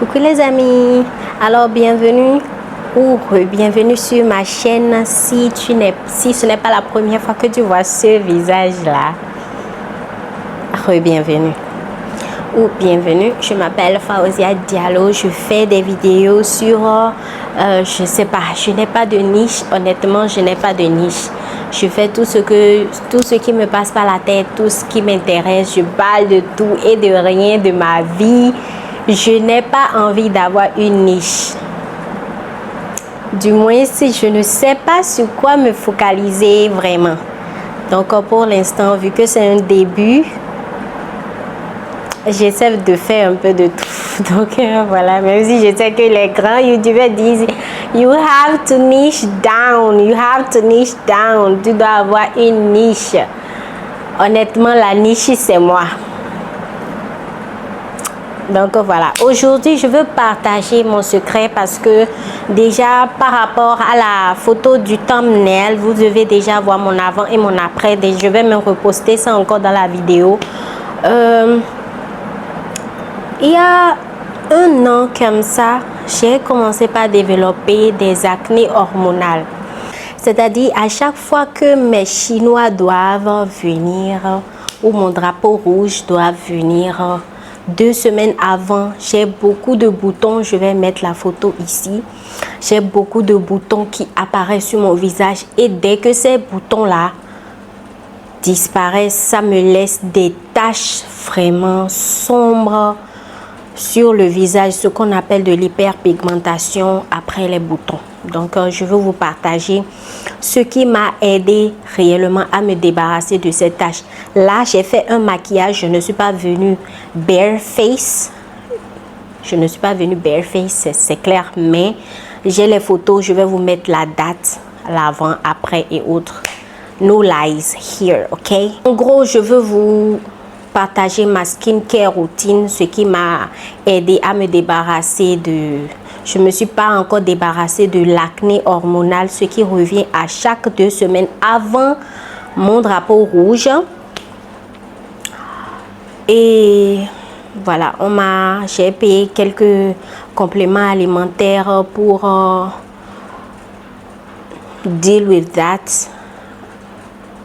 Coucou les amis, alors bienvenue ou bienvenue sur ma chaîne si ce n'est pas la première fois que tu vois ce visage là. Bienvenue ou bienvenue, je m'appelle Faouzia Diallo, je fais des vidéos sur je sais pas, je n'ai pas de niche, honnêtement je n'ai pas de niche. Je fais tout ce qui me passe par la tête, tout ce qui m'intéresse, je parle de tout et de rien de ma vie. Je n'ai pas envie d'avoir une niche. Du moins, si je ne sais pas sur quoi me focaliser vraiment. Donc, pour l'instant, vu que c'est un début, j'essaie de faire un peu de tout. Donc, voilà, même si je sais que les grands youtubeurs disent you have to niche down, you have to niche down. Tu dois avoir une niche. Honnêtement, la niche, c'est moi. Donc voilà, aujourd'hui je veux partager mon secret parce que déjà par rapport à la photo du thumbnail, vous devez déjà voir mon avant et mon après. Je vais me reposter ça encore dans la vidéo. Il y a un an comme ça, j'ai commencé par développer des acnés hormonales. C'est-à-dire à chaque fois que mes Chinois doivent venir ou mon drapeau rouge doit venir, 2 semaines avant, j'ai beaucoup de boutons. Je vais mettre la photo ici. J'ai beaucoup de boutons qui apparaissent sur mon visage. Et dès que ces boutons-là disparaissent, ça me laisse des taches vraiment sombres sur le visage. Ce qu'on appelle de l'hyperpigmentation après les boutons. Donc, je veux vous partager ce qui m'a aidé réellement à me débarrasser de ces taches. Là, j'ai fait un maquillage. Je ne suis pas venue bare face. Je ne suis pas venue bare face, c'est clair. Mais j'ai les photos. Je vais vous mettre la date, l'avant, après et autres. No lies here, ok? En gros, je veux vous partager ma skincare routine, ce qui m'a aidé à me débarrasser de... Je ne me suis pas encore débarrassée de l'acné hormonal, ce qui revient à chaque 2 semaines avant mon drapeau rouge. Et voilà, j'ai payé quelques compléments alimentaires pour deal with that.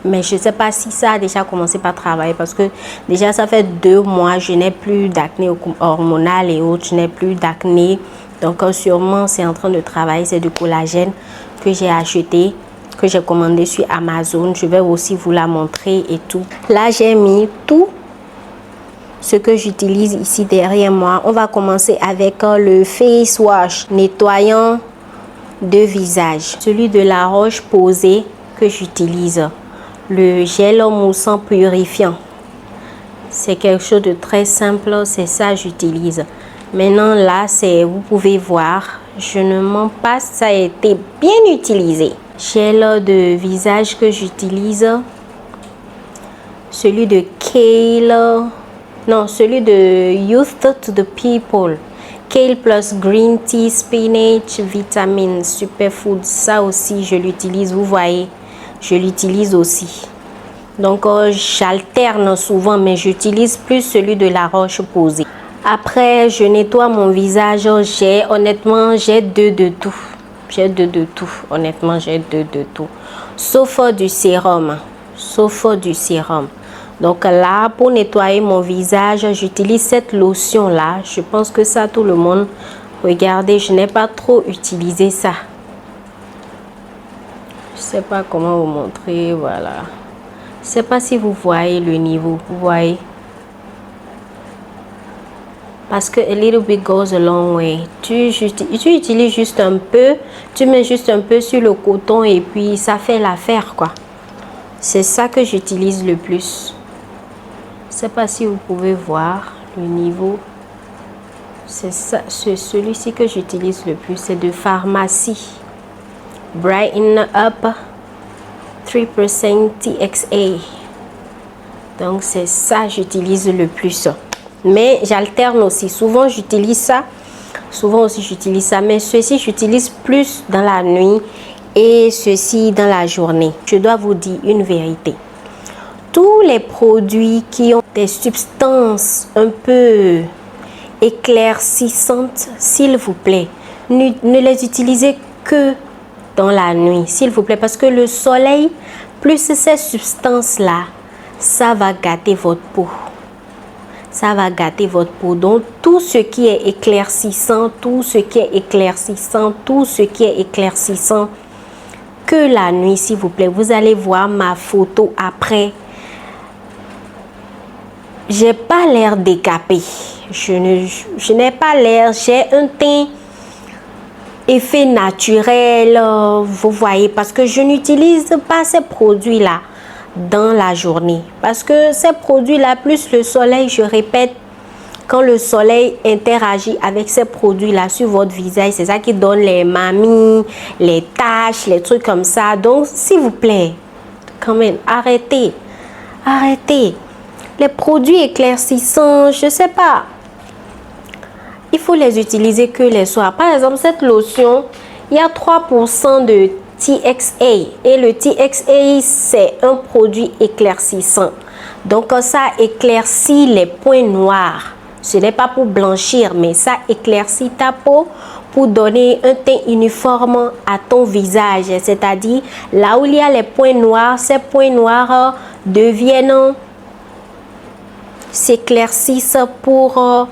Mais je ne sais pas si ça a déjà commencé par travailler parce que déjà ça fait 2 mois, je n'ai plus d'acné hormonal et autres, je n'ai plus d'acné. Donc sûrement c'est en train de travailler, c'est du collagène que j'ai acheté, que j'ai commandé sur Amazon. Je vais aussi vous la montrer et tout. Là j'ai mis tout ce que j'utilise ici derrière moi. On va commencer avec le face wash nettoyant de visage. Celui de La Roche-Posay que j'utilise. Le gel moussant purifiant. C'est quelque chose de très simple, c'est ça que j'utilise. Maintenant là, vous pouvez voir, je ne mens pas, ça a été bien utilisé. Gel de visage que j'utilise, celui de Kale, non, celui de Youth to the People. Kale plus Green Tea, Spinach, Vitamine, Superfood, ça aussi je l'utilise, vous voyez, je l'utilise aussi. Donc j'alterne souvent, mais j'utilise plus celui de La Roche-Posay. Après, je nettoie mon visage. Honnêtement, j'ai 2 de tout. J'ai 2 de tout. Honnêtement, j'ai 2 de tout. Sauf du sérum. Sauf du sérum. Donc là, pour nettoyer mon visage, j'utilise cette lotion-là. Je pense que ça, tout le monde. Regardez, je n'ai pas trop utilisé ça. Je ne sais pas comment vous montrer. Voilà. Je ne sais pas si vous voyez le niveau. Vous voyez? Parce que a little bit goes a long way. Tu utilises juste un peu, tu mets juste un peu sur le coton et puis ça fait l'affaire quoi. C'est ça que j'utilise le plus. Je ne sais pas si vous pouvez voir le niveau. C'est ça, c'est celui-ci que j'utilise le plus. C'est de Pharmacie. Brighten Up 3% TXA. Donc c'est ça que j'utilise le plus. Mais j'alterne aussi. Souvent j'utilise ça. Souvent aussi j'utilise ça. Mais ceci j'utilise plus dans la nuit et ceci dans la journée. Je dois vous dire une vérité. Tous les produits qui ont des substances un peu éclaircissantes, s'il vous plaît. Ne les utilisez que dans la nuit, s'il vous plaît, parce que le soleil, plus ces substances-là, ça va gâter votre peau. Ça va gâter votre peau. Donc, tout ce qui est éclaircissant, tout ce qui est éclaircissant, tout ce qui est éclaircissant, que la nuit, s'il vous plaît. Vous allez voir ma photo après. J'ai pas l'air décapé. Je n'ai pas l'air, j'ai un teint effet naturel, vous voyez, parce que je n'utilise pas ces produits-là dans la journée. Parce que ces produits-là, plus le soleil, je répète, quand le soleil interagit avec ces produits-là sur votre visage, c'est ça qui donne les mamies, les taches, les trucs comme ça. Donc, s'il vous plaît, quand même, arrêtez. Arrêtez. Les produits éclaircissants, je sais pas. Il faut les utiliser que les soirs. Par exemple, cette lotion, il y a 3% de TXA. Et le TXA, c'est un produit éclaircissant. Donc, ça éclaircit les points noirs. Ce n'est pas pour blanchir, mais ça éclaircit ta peau pour donner un teint uniforme à ton visage. C'est-à-dire, là où il y a les points noirs, ces points noirs deviennent, s'éclaircissent pour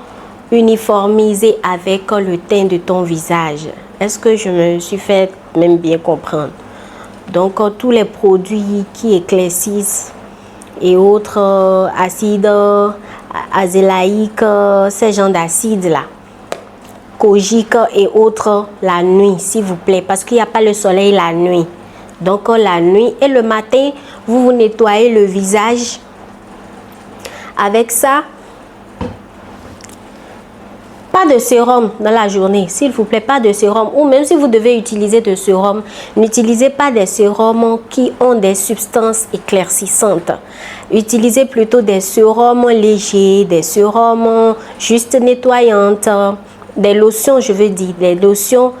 uniformiser avec le teint de ton visage. Est-ce que je me suis fait même bien comprendre? Donc, tous les produits qui éclaircissent et autres acides azélaïques, ces genres d'acides-là, kojique et autres, la nuit, s'il vous plaît, parce qu'il n'y a pas le soleil la nuit. Donc, la nuit et le matin, vous vous nettoyez le visage avec ça. Pas de sérum dans la journée, s'il vous plaît, pas de sérum. Ou même si vous devez utiliser de sérum, n'utilisez pas des sérums qui ont des substances éclaircissantes. Utilisez plutôt des sérums légers, des sérums juste nettoyantes, des lotions, je veux dire, des lotions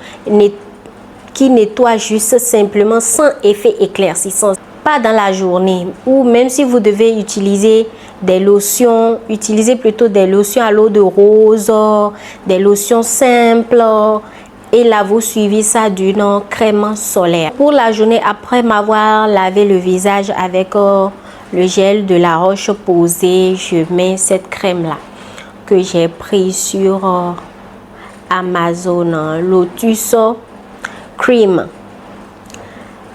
qui nettoient juste simplement sans effet éclaircissant. Pas dans la journée. Ou même si vous devez utiliser des lotions, utilisez plutôt des lotions à l'eau de rose, des lotions simples. Et là, vous suivez ça d'une crème solaire. Pour la journée, après m'avoir lavé le visage avec le gel de la Roche-Posay, je mets cette crème-là que j'ai pris sur Amazon, Lotus Cream.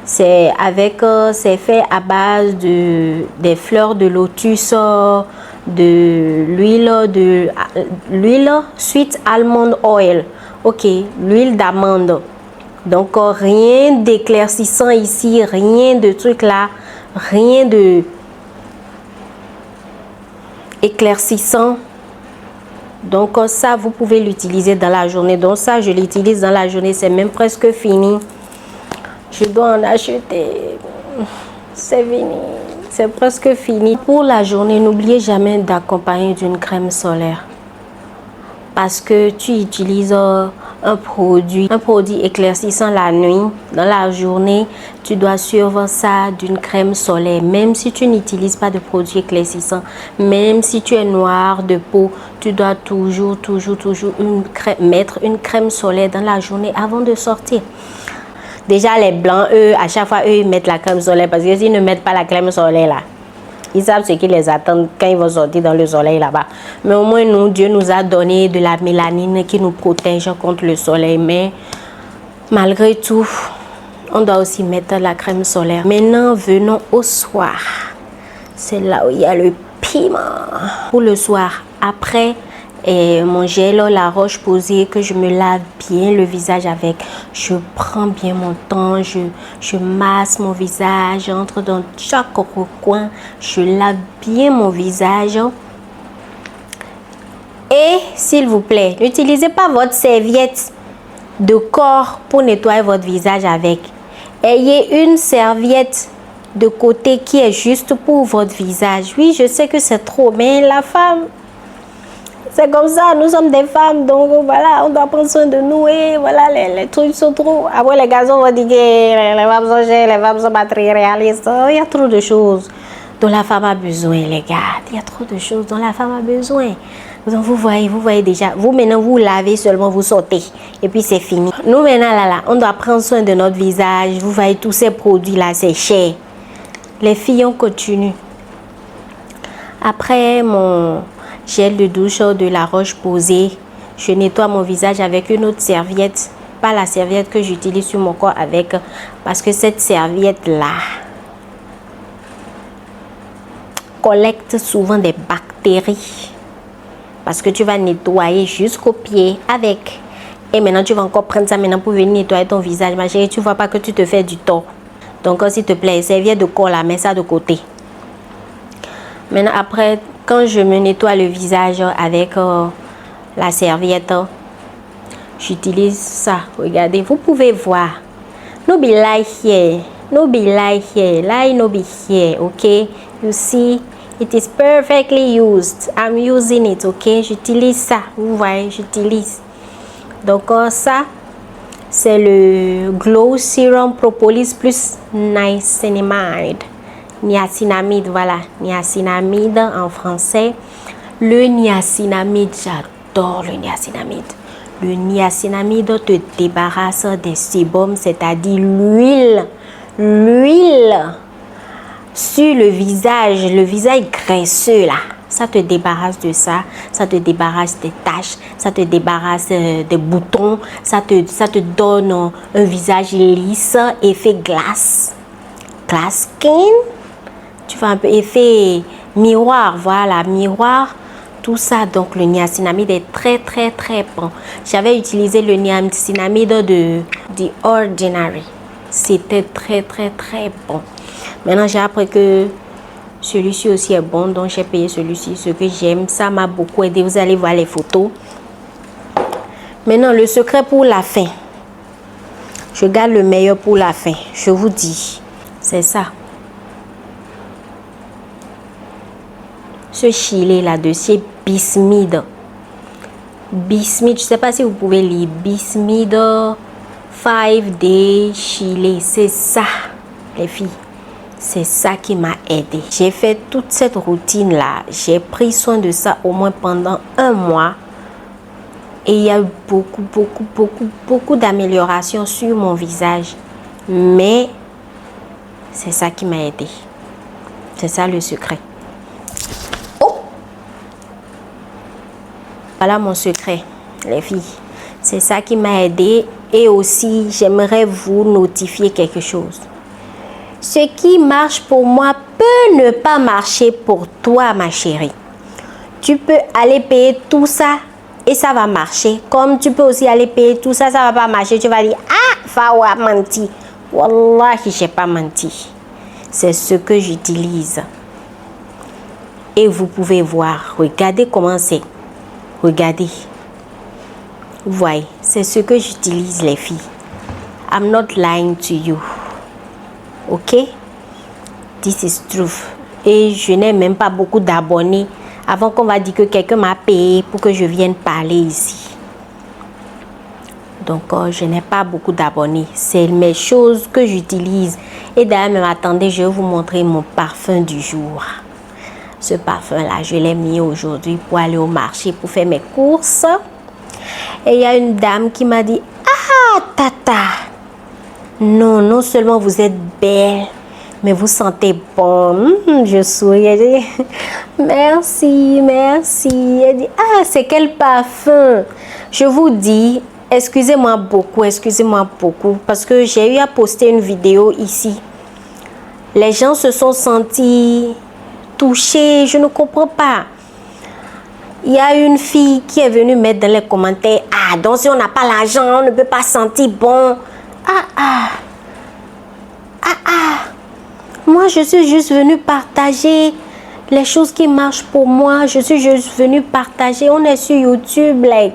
C'est fait à base des fleurs de lotus, de l'huile sweet almond oil. Ok, l'huile d'amande. Donc rien d'éclaircissant ici, rien de truc là, rien de éclaircissant. Donc ça, vous pouvez l'utiliser dans la journée. Donc ça, je l'utilise dans la journée, c'est même presque fini. Je dois en acheter. C'est fini. C'est presque fini. Pour la journée, n'oubliez jamais d'accompagner d'une crème solaire. Parce que tu utilises un produit éclaircissant la nuit. Dans la journée, tu dois suivre ça d'une crème solaire. Même si tu n'utilises pas de produit éclaircissant, même si tu es noir de peau, tu dois toujours mettre une crème solaire dans la journée avant de sortir. Déjà, les blancs, eux, à chaque fois, eux, ils mettent la crème solaire parce que s'ils ne mettent pas la crème solaire là, ils savent ce qui les attend quand ils vont sortir dans le soleil là-bas. Mais au moins, nous, Dieu nous a donné de la mélanine qui nous protège contre le soleil. Mais malgré tout, on doit aussi mettre la crème solaire. Maintenant, venons au soir. C'est là où il y a le piment. Pour le soir, après mon gel, la Roche-Posay, que je me lave bien le visage avec, je prends bien mon temps, je masse mon visage, j'entre dans chaque recoin, je lave bien mon visage. Et s'il vous plaît, n'utilisez pas votre serviette de corps pour nettoyer votre visage avec. Ayez une serviette de côté qui est juste pour votre visage. Oui, je sais que c'est trop, mais la femme, c'est comme ça, nous sommes des femmes, donc voilà, on doit prendre soin de nous et voilà, les trucs sont trop. Après, les garçons vont dire que les femmes sont chères, les femmes sont pas très réalistes. Il y a trop de choses dont la femme a besoin, les gars. Il y a trop de choses dont la femme a besoin. Donc vous voyez déjà. Vous maintenant, vous lavez seulement, vous sortez. Et puis c'est fini. Nous maintenant, là, on doit prendre soin de notre visage. Vous voyez tous ces produits-là, c'est cher. Les filles, on continue. Après mon gel de douche de La Roche-Posay, je nettoie mon visage avec une autre serviette. Pas la serviette que j'utilise sur mon corps avec. Parce que cette serviette-là collecte souvent des bactéries. Parce que tu vas nettoyer jusqu'aux pieds avec. Et maintenant, tu vas encore prendre ça maintenant pour venir nettoyer ton visage. Ma chérie, tu ne vois pas que tu te fais du tort. Donc, s'il te plaît, serviette de corps là, mets ça de côté. Maintenant, après, quand je me nettoie le visage avec la serviette, j'utilise ça. Regardez, vous pouvez voir. No be like here. No be like here. Like no be here. Okay? You see? It is perfectly used. I'm using it. Okay? J'utilise ça. Vous voyez, j'utilise. Donc, ça, c'est le Glow Serum Propolis plus Niacinamide. Niacinamide, voilà. Niacinamide en français. Le niacinamide, j'adore le niacinamide. Le niacinamide te débarrasse des sébums, c'est-à-dire l'huile. L'huile sur le visage graisseux là. Ça te débarrasse de ça. Ça te débarrasse des taches. Ça te débarrasse des boutons. Ça te donne un visage lisse, effet glace. Glass skin. Tu fais un peu effet miroir, voilà, miroir. Tout ça, donc le niacinamide est très bon. J'avais utilisé le niacinamide de The Ordinary. C'était très bon. Maintenant, j'ai appris que celui-ci aussi est bon, donc j'ai payé celui-ci. Ce que j'aime, ça m'a beaucoup aidé. Vous allez voir les photos. Maintenant, le secret pour la fin. Je garde le meilleur pour la fin. Je vous dis, c'est ça. Ce chili là-dessus, Bismide. Bismide, je ne sais pas si vous pouvez lire. Bismide 5-day chili. C'est ça, les filles. C'est ça qui m'a aidé. J'ai fait toute cette routine là. J'ai pris soin de ça au moins pendant 1 mois. Et il y a eu beaucoup d'améliorations sur mon visage. Mais c'est ça qui m'a aidé. C'est ça le secret. Oh! Voilà mon secret, les filles. C'est ça qui m'a aidé. Et aussi, j'aimerais vous notifier quelque chose. Ce qui marche pour moi peut ne pas marcher pour toi, ma chérie. Tu peux aller payer tout ça et ça va marcher. Comme tu peux aussi aller payer tout ça, ça va pas marcher. Tu vas dire, ah, Fawa menti. Wallahi, j'ai pas menti. C'est ce que j'utilise. Et vous pouvez voir. Regardez comment c'est. Regardez. Vous voyez, c'est ce que j'utilise, les filles. I'm not lying to you. Ok? This is truth. Et je n'ai même pas beaucoup d'abonnés. Avant qu'on va dire que quelqu'un m'a payé pour que je vienne parler ici. Donc, je n'ai pas beaucoup d'abonnés. C'est mes choses que j'utilise. Et d'ailleurs, attendez, je vais vous montrer mon parfum du jour. Ce parfum-là, je l'ai mis aujourd'hui pour aller au marché, pour faire mes courses. Et il y a une dame qui m'a dit, ah, Tata, non seulement vous êtes belle, mais vous sentez bon. Je souris. Elle dit, merci. Elle dit, ah, c'est quel parfum? Je vous dis, excusez-moi beaucoup, parce que j'ai eu à poster une vidéo ici. Les gens se sont sentis touchés, je ne comprends pas. Il y a une fille qui est venue mettre dans les commentaires, ah, donc si on n'a pas l'argent, on ne peut pas sentir bon. Moi, je suis juste venue partager les choses qui marchent pour moi. Je suis juste venue partager. On est sur YouTube, like,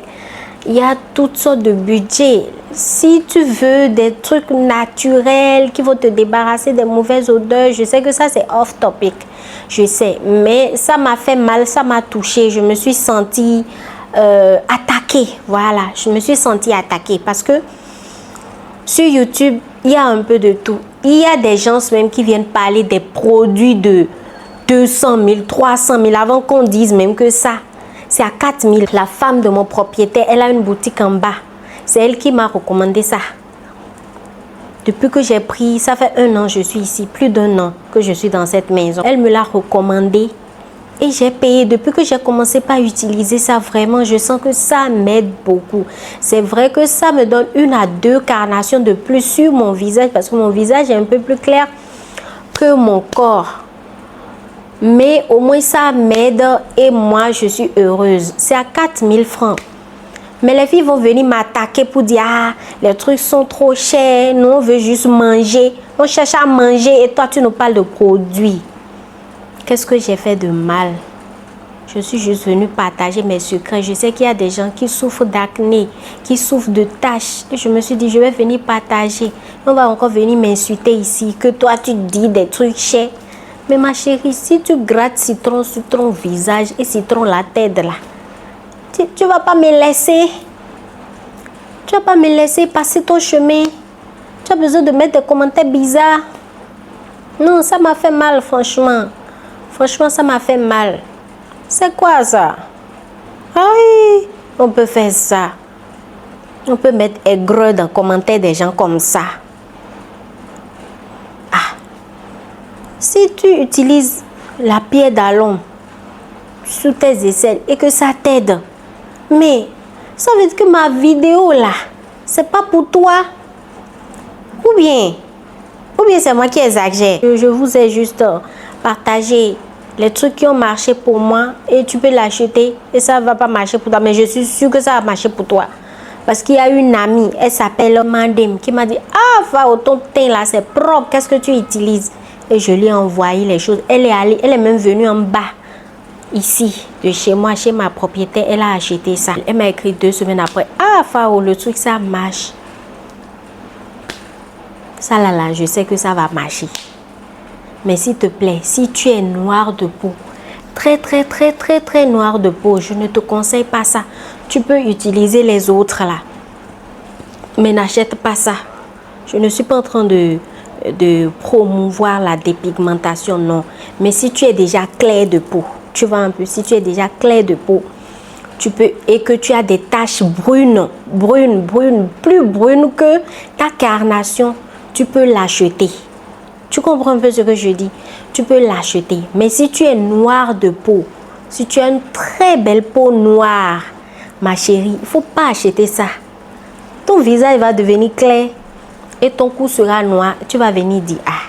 il y a toutes sortes de budgets. Si tu veux des trucs naturels qui vont te débarrasser des mauvaises odeurs, je sais que ça c'est off topic, je sais, mais ça m'a fait mal, ça m'a touché. Je me suis sentie attaquée, voilà, je me suis sentie attaquée parce que sur YouTube, il y a un peu de tout. Il y a des gens même qui viennent parler des produits de 200 000, 300 000 avant qu'on dise même que ça C'est à 4000. La femme de mon propriétaire, elle a une boutique en bas. C'est elle qui m'a recommandé ça. Depuis que j'ai pris, ça fait 1 an, je suis ici, plus d'1 an que je suis dans cette maison. Elle me l'a recommandé et j'ai payé. Depuis que j'ai commencé à utiliser ça, vraiment, je sens que ça m'aide beaucoup. C'est vrai que ça me donne 1 à 2 carnations de plus sur mon visage parce que mon visage est un peu plus clair que mon corps. Mais au moins, ça m'aide et moi, je suis heureuse. C'est à 4000 francs. Mais les filles vont venir m'attaquer pour dire « Ah, les trucs sont trop chers, nous on veut juste manger. On cherche à manger et toi tu nous parles de produits. » Qu'est-ce que j'ai fait de mal? Je suis juste venue partager mes secrets. Je sais qu'il y a des gens qui souffrent d'acné, qui souffrent de taches. Et je me suis dit, je vais venir partager. On va encore venir m'insulter ici, que toi tu dis des trucs chers. Mais ma chérie, si tu grattes citron sur ton visage et citron la tête là, tu vas pas me laisser. Tu vas pas me laisser passer ton chemin. Tu as besoin de mettre des commentaires bizarres. Non, ça m'a fait mal, franchement. Franchement, ça m'a fait mal. C'est quoi ça? Ah oui, on peut faire ça. On peut mettre aigreur dans les commentaires des gens comme ça. Ah. Si tu utilises la pierre d'alum sous tes aisselles et que ça t'aide, mais ça veut dire que ma vidéo là, c'est pas pour toi. Ou bien c'est moi qui exagère. Je vous ai juste partagé les trucs qui ont marché pour moi et tu peux l'acheter et ça va pas marcher pour toi. Mais je suis sûre que ça va marcher pour toi. Parce qu'il y a une amie, elle s'appelle Mandem, qui m'a dit « Ah, va au ton teint là, c'est propre, qu'est-ce que tu utilises ?» Et je lui ai envoyé les choses. Elle est même venue en bas. Ici, de chez moi, chez ma propriétaire, elle a acheté ça. Elle m'a écrit 2 semaines après. Ah, Fao, le truc, ça marche. Ça là, je sais que ça va marcher. Mais s'il te plaît, si tu es noir de peau, très noir de peau, je ne te conseille pas ça. Tu peux utiliser les autres là. Mais n'achète pas ça. Je ne suis pas en train de promouvoir la dépigmentation, non. Mais si tu es déjà clair de peau, tu vois un peu, si tu es déjà clair de peau, tu peux, et que tu as des taches brunes, plus brunes que ta carnation, tu peux l'acheter. Tu comprends un peu ce que je dis? Tu peux l'acheter. Mais si tu es noir de peau, si tu as une très belle peau noire, ma chérie, il ne faut pas acheter ça. Ton visage va devenir clair et ton cou sera noir. Tu vas venir dire, ah,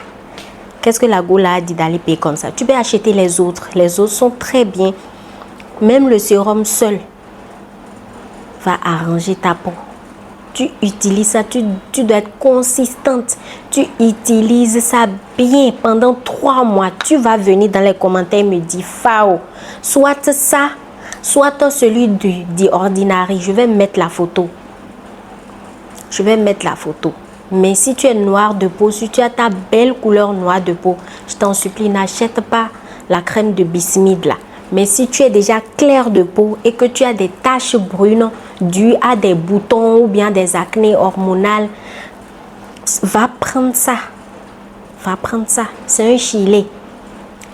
qu'est-ce que la Gola a dit d'aller payer comme ça? Tu peux acheter les autres. Les autres sont très bien. Même le sérum seul va arranger ta peau. Tu utilises ça, tu dois être consistante. Tu utilises ça bien pendant 3 mois. Tu vas venir dans les commentaires me dire, Fao, soit ça, soit celui du Ordinary. Je vais mettre la photo. Je vais mettre la photo. Mais si tu es noir de peau, si tu as ta belle couleur noire de peau, je t'en supplie, n'achète pas la crème de bismide là. Mais si tu es déjà clair de peau et que tu as des taches brunes dues à des boutons ou bien des acnés hormonales, va prendre ça. Va prendre ça. C'est un gilet.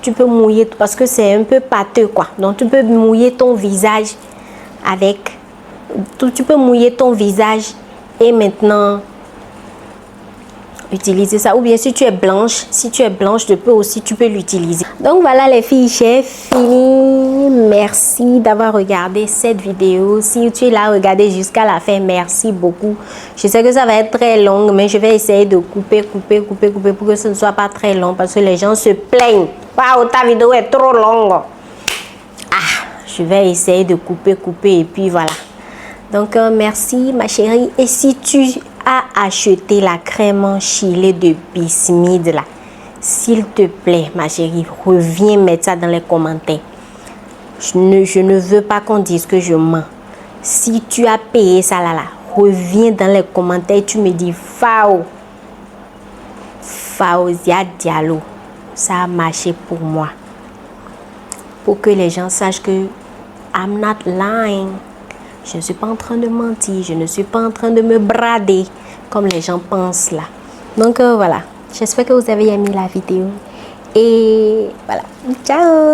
Tu peux mouiller parce que c'est un peu pâteux quoi. Donc tu peux mouiller ton visage avec. Tu peux mouiller ton visage et maintenant utiliser ça. Ou bien si tu es blanche de peau aussi, tu peux l'utiliser. Donc voilà les filles, j'ai fini. Merci d'avoir regardé cette vidéo. Si tu l'as regardé jusqu'à la fin, merci beaucoup. Je sais que ça va être très long, mais je vais essayer de couper pour que ce ne soit pas très long parce que les gens se plaignent. Waouh, ta vidéo est trop longue. Ah, je vais essayer de couper et puis voilà. Donc merci ma chérie. Et si tu as acheté la crème Chilé de bismide là, s'il te plaît ma chérie, reviens mettre ça dans les commentaires. Je ne veux pas qu'on dise que je mens. Si tu as payé ça là, reviens dans les commentaires, tu me dis Faozia Diallo, ça a marché pour moi, pour que les gens sachent que I'm not lying. Je ne suis pas en train de mentir, je ne suis pas en train de me brader comme les gens pensent là. Donc voilà, j'espère que vous avez aimé la vidéo et voilà, ciao.